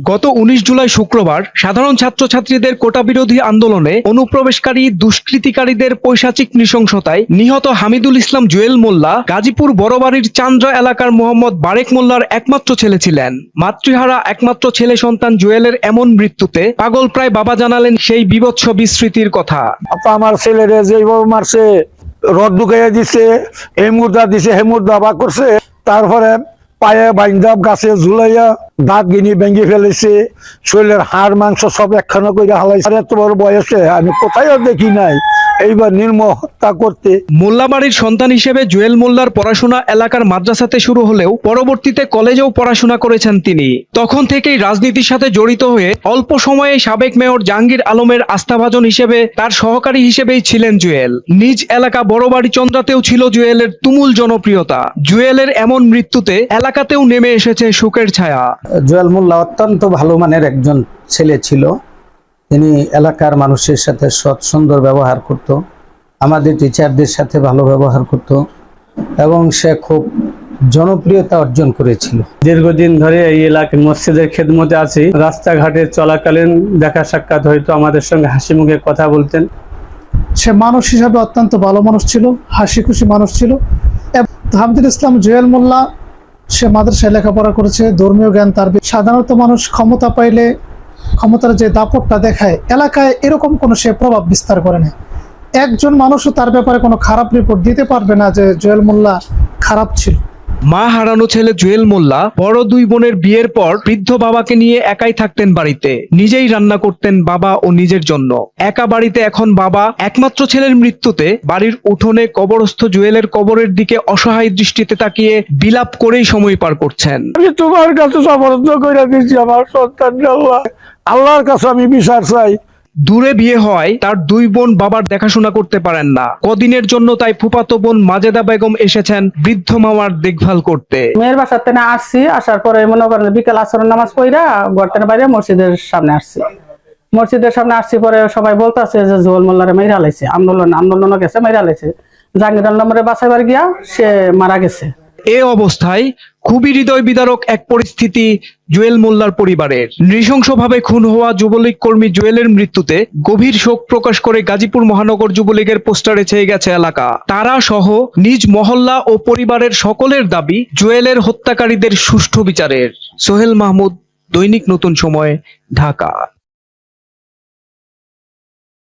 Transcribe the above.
গত ১৯ জুলাই শুক্রবার সাধারণ ছাত্রছাত্রীদের কোটা বিরোধী আন্দোলনে অনুপ্রবেশকারী দুষ্কৃতিকারীদের পৈশাচিক নৃশংসতায় নিহত হামিদুল ইসলাম জুয়েল মোল্লা গাজীপুর বড়বাড়ির চান্দ্রা এলাকার মোহাম্মদ বারেক মোল্লার একমাত্র ছেলে ছিলেন। মাতৃহারা একমাত্র ছেলে সন্তান জুয়েলের এমন মৃত্যুতে পাগল প্রায় বাবা জানালেন সেই বীভৎস বিস্মৃতির কথা। আমার ছেলেরে যেভাবে মারছে, রড ঢুকাইয়া দিছে, এই মুর্দা দিছে, হে মুর্দা বা করছে, তারপরে পায়ে বাইন্দা গাছে ঝুলাইয়া দাঁত গিনি ভেঙে ফেলেছে, শরীরের হাড় মাংস সব একখানা করে হালাইছে। এত বড় বয়সে আমি কোথায় দেখি নাই এইবার নির্মম হত্যা করতে। মোল্লাবাড়ির সন্তান হিসেবে জুয়েল মোল্লার পড়াশোনা এলাকার মাদ্রাসাতে শুরু হলেও পরবর্তীতে কলেজেও পড়াশোনা করেছেন তিনি। তখন থেকেই রাজনীতির সাথে জড়িত হয়ে অল্প সময়ে সাবেক মেয়র জাহাঙ্গীর আলমের আস্থাভাজন হিসেবে তার সহকারী হিসেবেই ছিলেন জুয়েল। নিজ এলাকা বড়বাড়ি চন্দ্রাতেও ছিল জুয়েলের তুমুল জনপ্রিয়তা। জুয়েলের এমন মৃত্যুতে এলাকাতেও নেমে এসেছে শোকের ছায়া। জুয়েল মোল্লা অত্যন্ত ভালো মানের একজন ছেলে ছিল। তিনি এলাকার মানুষের সাথে সৎ সুন্দর ব্যবহার করত, আমাদের টিচারদের সাথে ভালো ব্যবহার করত এবং সে খুব জনপ্রিয়তা অর্জন করেছিল। দীর্ঘদিন ধরে এই এলাকার মসজিদের খেদমতে আছি। রাস্তাঘাটে চলাকালীন দেখা সাক্ষাৎ হয়তো আমাদের সঙ্গে হাসি মুখে কথা বলতেন। সে মানুষ হিসাবে অত্যন্ত ভালো মানুষ ছিল, হাসি খুশি মানুষ ছিল। হামিদুল ইসলাম জুয়েল মোল্লা সে মাদ্রাসায় লেখাপড়া করেছে, ধর্মীয় জ্ঞান তার। সাধারণত মানুষ ক্ষমতা পাইলে ক্ষমতার যে দাপটটা দেখায়, এলাকায় এরকম কোনো সে প্রভাব বিস্তার করে না। একজন মানুষও তার ব্যাপারে কোনো খারাপ রিপোর্ট দিতে পারবে না যে জুয়েল মোল্লা খারাপ ছিল। মা হারানো ছেলে জুয়েল মোল্লা বড় দুই বোনের বিয়ের পর বৃদ্ধ বাবাকে নিয়ে একাই থাকতেন বাড়িতে। নিজেই রান্না করতেন বাবা ও নিজের জন্য। একা বাড়িতে এখন বাবা একমাত্র ছেলের মৃত্যুতে বাড়ির উঠোনে কবরস্থ জুয়েলের কবরের দিকে অসহায় দৃষ্টিতে তাকিয়ে বিলাপ করেই সময় পার করছেন। আমি তোমার কাছে সমর্থ করে দিচ্ছি আমার সন্তান। আল্লাহর কাছে আমি বিচার চাই। দূরে বিয়ে হয় তার দুই বোন বাবার দেখাশোনা করতে পারেন না। কদিনের জন্য তাই ফুফাতো বোন মাজেদা বেগম এসেছেন বৃদ্ধ মামার দেখভাল করতে। মেয়ের বাসাতে না আসছি, আসার পরে মনে করেন বিকেল আসরের নামাজ পড়া ঘরটার বাইরে মসজিদের সামনে আসছি। মসজিদের সামনে আসছি পরে সবাই বলতেছে যে জুয়েল মোল্লারে মাইরা লাইছে, আন্দোলনও গেছে, মাইরা লাইছে। জাহাঙ্গীর আলমের বাসাবার গিয়া সে মারা গেছে। এ অবস্থায় খুবই হৃদয় বিদারক এক পরিস্থিতি জুয়েল মোল্লার পরিবারের। নৃশংসভাবে খুন হওয়া যুবলীগ কর্মী জুয়েলের মৃত্যুতে গভীর শোক প্রকাশ করে গাজীপুর মহানগর যুবলীগের পোস্টারে ছেয়ে গেছে এলাকা। তারা সহ নিজ মহল্লা ও পরিবারের সকলের দাবি জুয়েলের হত্যাকারীদের সুষ্ঠু বিচারের। সোহেল মাহমুদ, দৈনিক নতুন সময়, ঢাকা।